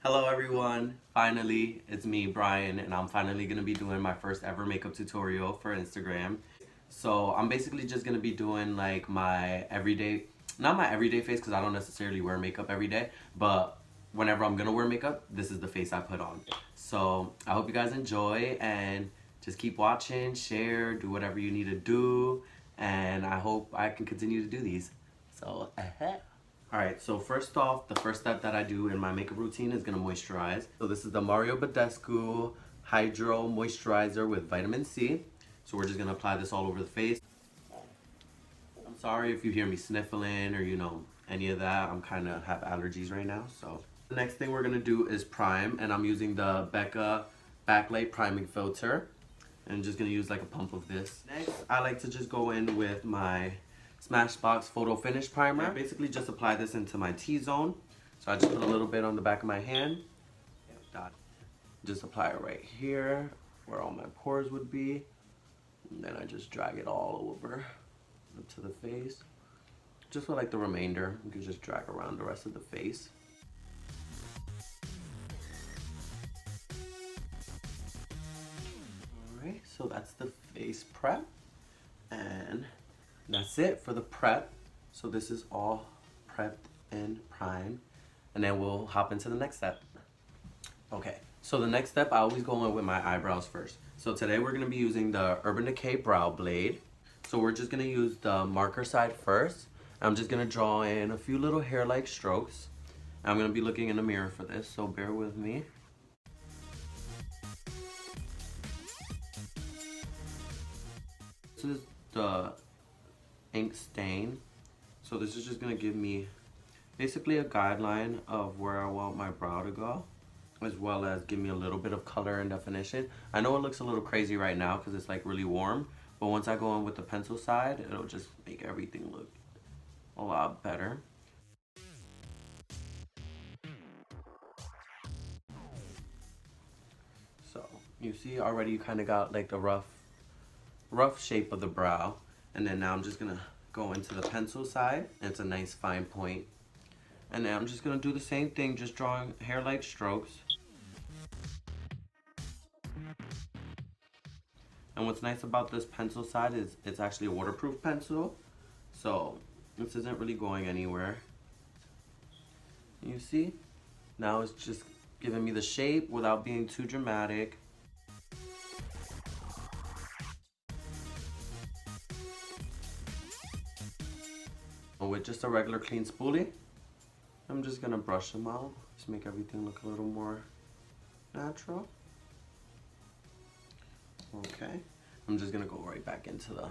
Hello everyone, finally it's me Brian, and I'm finally gonna be doing my first ever makeup tutorial for Instagram. So I'm basically just gonna be doing like my everyday, not my everyday face because I don't necessarily wear makeup every day, but whenever I'm gonna wear makeup, this is the face I put on. So I hope you guys enjoy and just keep watching, share, do whatever you need to do, and I hope I can continue to do these. So Alright, so first off, the first step that I do in my makeup routine is going to moisturize. So this is the Badescu Hydro Moisturizer with vitamin C. So we're just going to apply this all over the face. I'm sorry if you hear me sniffling or, any of that. I'm kind of have allergies right now. So the next thing we're going to do is prime, and I'm using the Becca backlight priming filter. And I'm just going to use like a pump of this. Next, I like to just go in with my Smashbox Photo Finish Primer. I basically just apply this into my T-zone. So I just put a little bit on the back of my hand. Just apply it right here where all my pores would be. And then I just drag it all over up to the face. Just for like the remainder, you can just drag around the rest of the face. Alright, so that's the face prep. And that's it for the prep. So this is all prepped and primed. And then we'll hop into the next step. Okay, so the next step, I always go in with my eyebrows first. So today we're gonna be using the Urban Decay Brow Blade. So we're just gonna use the marker side first. I'm just gonna draw in a few little hair-like strokes. I'm gonna be looking in the mirror for this, so bear with me. This is the ink stain. So this is just gonna give me basically a guideline of where I want my brow to go, as well as give me a little bit of color and definition. I know it looks a little crazy right now because it's like really warm, but once I go in with the pencil side, it'll just make everything look a lot better. So you see already you kind of got like the rough shape of the brow. And then now I'm just gonna go into the pencil side. It's a nice fine point. And then I'm just gonna do the same thing, just drawing hair-like strokes. And what's nice about this pencil side is it's actually a waterproof pencil. So this isn't really going anywhere. You see? Now it's just giving me the shape without being too dramatic. With just a regular clean spoolie, I'm just gonna brush them out, just make everything look a little more natural. Okay, I'm just gonna go right back into the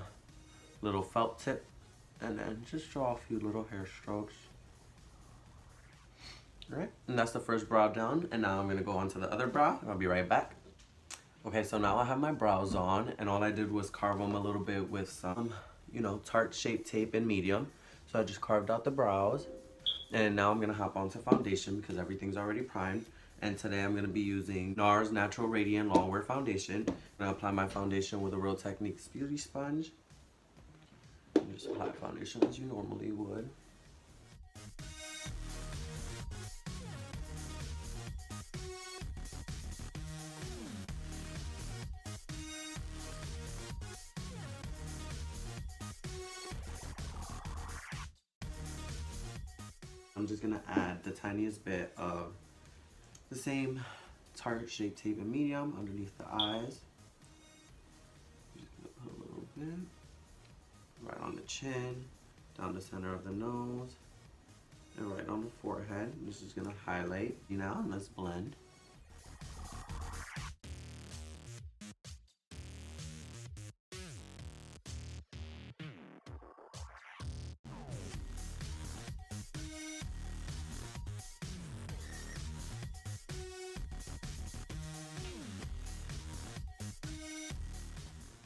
little felt tip and then just draw a few little hair strokes. All right, and that's the first brow down, and now I'm gonna go on to the other brow, and I'll be right back. Okay, so now I have my brows on, and all I did was carve them a little bit with some, Tarte Shape Tape in medium. So I just carved out the brows, and now I'm gonna hop onto foundation because everything's already primed. And today I'm gonna be using NARS Natural Radiant Longwear Foundation. And I apply my foundation with a Real Techniques Beauty Sponge. And just apply foundation as you normally would. I'm just gonna add the tiniest bit of the same Tarte Shape Tape in medium underneath the eyes. Just gonna put a little bit right on the chin, down the center of the nose, and right on the forehead. This is gonna highlight. Now let's blend.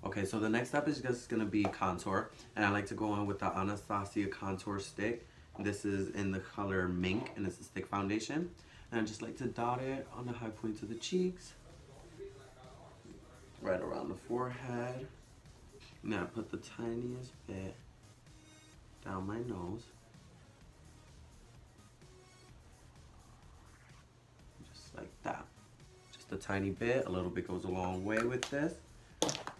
Okay, so the next step is just gonna be contour, and I like to go in with the Anastasia contour stick. This is in the color Mink, and it's a stick foundation. And I just like to dot it on the high points of the cheeks, right around the forehead. And then I put the tiniest bit down my nose. Just tiny bit. A little bit goes a long way with this.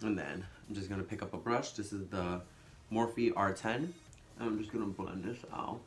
And then I'm just gonna pick up a brush. This is the Morphe R10. And I'm just gonna blend this out.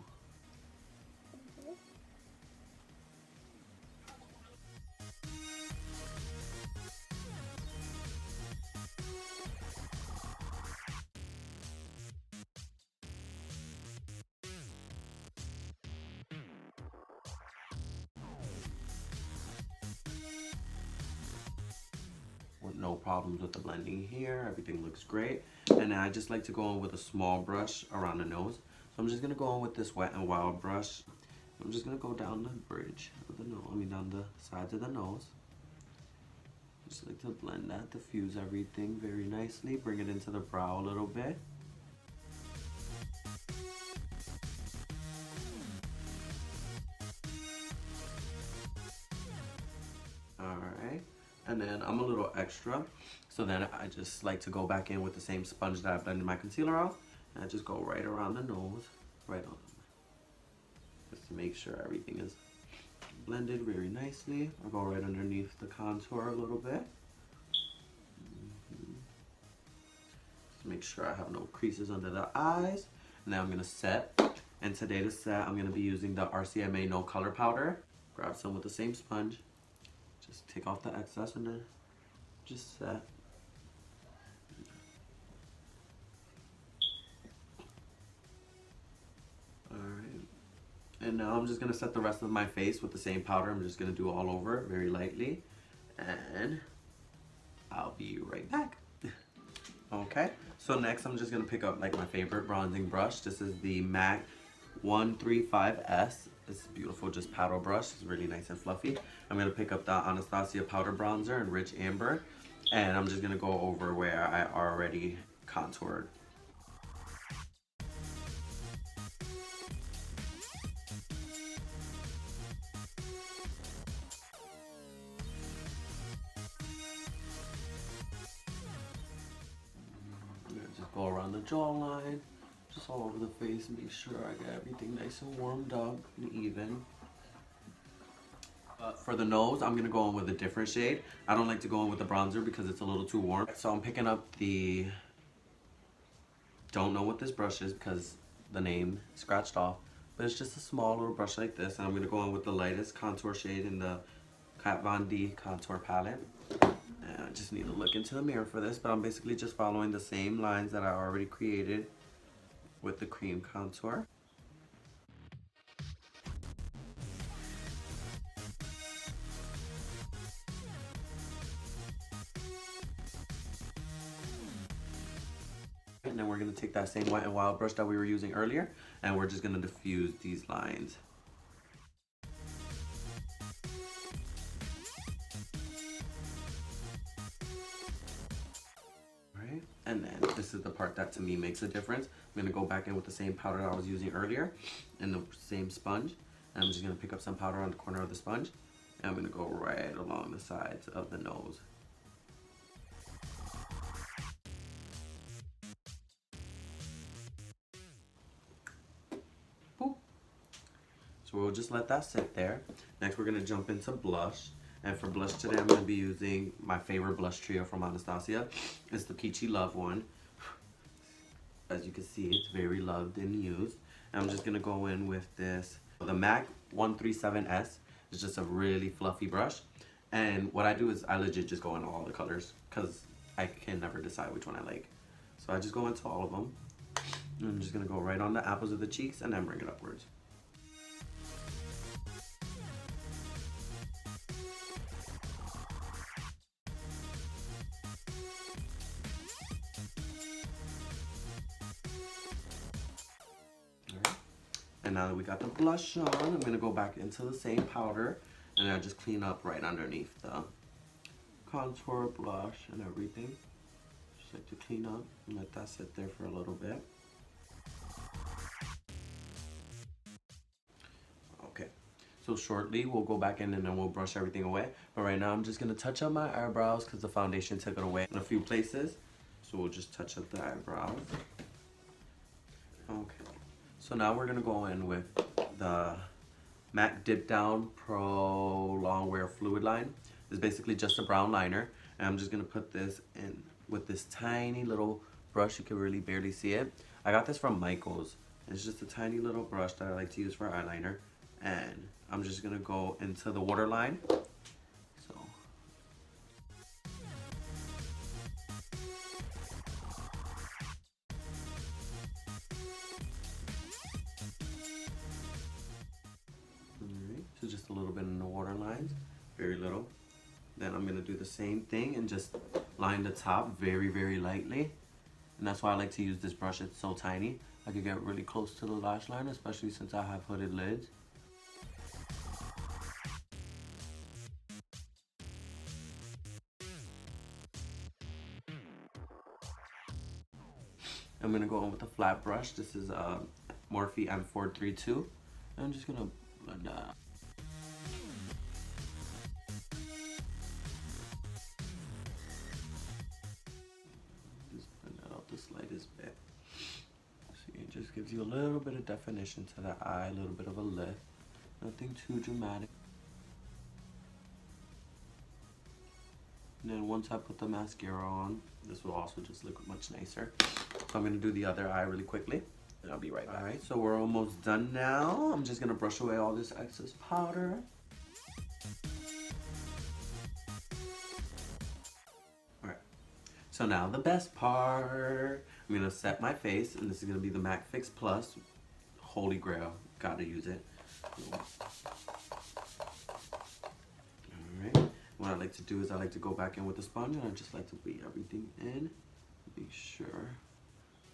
With no problems with the blending here. Everything looks great. And then I just like to go in with a small brush around the nose. So I'm just gonna go in with this Wet n Wild brush. I'm just gonna go down the bridge of the nose, down the sides of the nose. Just like to blend that, diffuse everything very nicely. Bring it into the brow a little bit. Alright. And then I'm a little extra, so then I just like to go back in with the same sponge that I blended my concealer off, and I just go right around the nose, right on, just to make sure everything is blended very nicely. I go right underneath the contour a little bit, just to make sure I have no creases under the eyes. And now I'm gonna set, and today to set, I'm gonna be using the RCMA No Color Powder. Grab some with the same sponge. Just take off the excess and then just set. Alright. And now I'm just going to set the rest of my face with the same powder. I'm just going to do it all over very lightly. And I'll be right back. Okay. So next I'm just going to pick up like my favorite bronzing brush. This is the MAC 135S. It's beautiful, just paddle brush. It's really nice and fluffy. I'm going to pick up the Anastasia powder bronzer in Rich Amber, and I'm just going to go over where I already contoured. I'm going to just go around the jawline. Just all over the face, make sure I get everything nice and warmed up and even. For the nose, I'm going to go in with a different shade. I don't like to go in with the bronzer because it's a little too warm. So I'm picking up the, don't know what this brush is because the name scratched off, but it's just a small little brush like this. And I'm going to go in with the lightest contour shade in the Kat Von D contour palette. And I just need to look into the mirror for this, but I'm basically just following the same lines that I already created with the cream contour. And then we're going to take that same Wet n Wild brush that we were using earlier, and we're just going to diffuse these lines. Right? And then this is the part that to me makes a difference. I'm going to go back in with the same powder that I was using earlier and the same sponge. And I'm just going to pick up some powder on the corner of the sponge, and I'm going to go right along the sides of the nose. Boop. So we'll just let that sit there. Next we're going to jump into blush. And for blush today, I'm going to be using my favorite blush trio from Anastasia. It's the Peachy Love one. As you can see, it's very loved and used. And I'm just going to go in with this, the MAC 137S. It's just a really fluffy brush. And what I do is I legit just go in all the colors because I can never decide which one I like. So I just go into all of them. And I'm just going to go right on the apples of the cheeks and then bring it upwards. And now that we got the blush on, I'm going to go back into the same powder and I just clean up right underneath the contour, blush, and everything. Just like to clean up and let that sit there for a little bit. Okay, so shortly we'll go back in and then we'll brush everything away. But right now I'm just going to touch up my eyebrows because the foundation took it away in a few places. So we'll just touch up the eyebrows. Okay. So now we're going to go in with the MAC Dip Down Pro Longwear Fluidline. It's basically just a brown liner. And I'm just going to put this in with this tiny little brush. You can really barely see it. I got this from Michael's. It's just a tiny little brush that I like to use for eyeliner. And I'm just going to go into the waterline. So. Alright, so just a little bit in the waterline. Very little. Then I'm going to do the same thing and just line the top very, very lightly. And that's why I like to use this brush. It's so tiny. I can get really close to the lash line, especially since I have hooded lids. I'm going to go in with a flat brush. This is Morphe M432. And I'm just going to blend that out. The slightest bit. See, it just gives you a little bit of definition to the eye, a little bit of a lift. Nothing too dramatic. And then once I put the mascara on, this will also just look much nicer. So I'm going to do the other eye really quickly, and I'll be right back. Alright, so we're almost done now. I'm just going to brush away all this excess powder. So now the best part. I'm going to set my face, and this is going to be the MAC Fix Plus. Holy grail. Gotta use it. Alright. What I like to do is I like to go back in with the sponge, and I just like to beat everything in. Make sure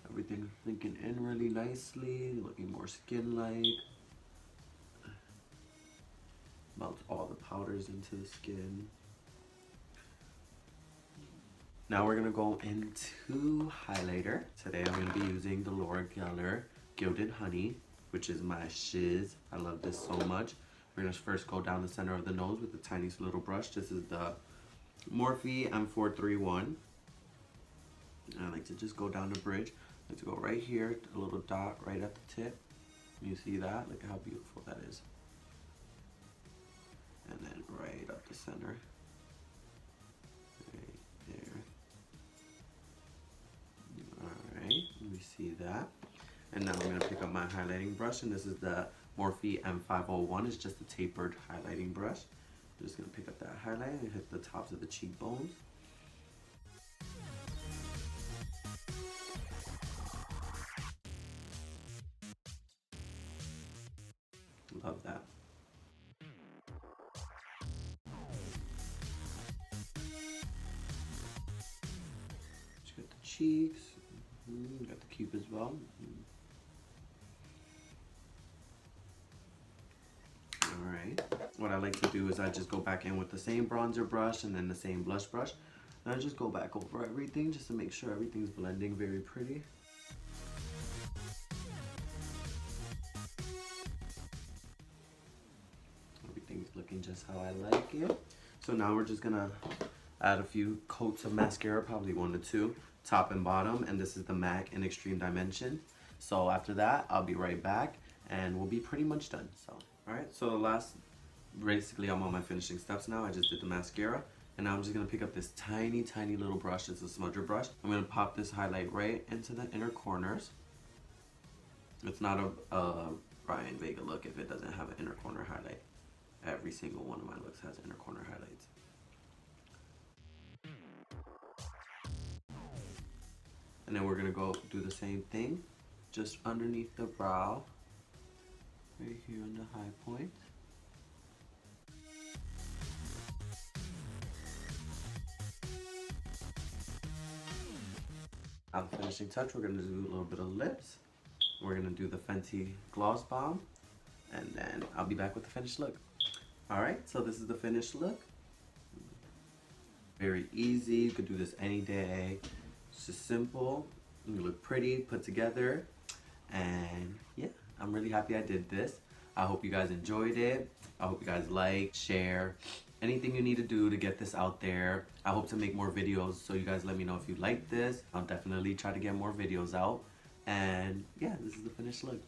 everything's sinking in really nicely, looking more skin-like. Melt all the powders into the skin. Now we're gonna go into highlighter. Today I'm gonna be using the Laura Geller Gilded Honey, which is my shiz. I love this so much. We're gonna first go down the center of the nose with the tiniest little brush. This is the Morphe M431. And I like to just go down the bridge. I like to go right here, a little dot right at the tip. You see that? Look at how beautiful that is. And then right up the center. We see that. And now I'm going to pick up my highlighting brush, and this is the Morphe M501. It's just a tapered highlighting brush. I'm just going to pick up that highlight and hit the tops of the cheekbones. Love that. Just got the cheeks. Got the cupid as well. Alright. What I like to do is I just go back in with the same bronzer brush and then the same blush brush. And I just go back over everything just to make sure everything's blending very pretty. Everything's looking just how I like it. So now we're just gonna add a few coats of mascara, probably 1 to 2. Top and bottom, and this is the MAC in Extreme Dimension. So after that, I'll be right back and we'll be pretty much done. So alright, so basically I'm on my finishing steps now. I just did the mascara, and now I'm just gonna pick up this tiny little brush. It's a smudger brush. I'm gonna pop this highlight right into the inner corners. It's not a Brian Vega look if it doesn't have an inner corner highlight. Every single one of my looks has inner corner highlights. And then we're gonna go do the same thing, just underneath the brow, right here on the high point. On the finishing touch, we're gonna do a little bit of lips. We're gonna do the Fenty Gloss Bomb, and then I'll be back with the finished look. All right, so this is the finished look. Very easy, you could do this any day. It's just simple, you look pretty, put together, and yeah, I'm really happy I did this. I hope you guys enjoyed it. I hope you guys like, share, anything you need to do to get this out there. I hope to make more videos, so you guys let me know if you like this. I'll definitely try to get more videos out. And yeah, this is the finished look.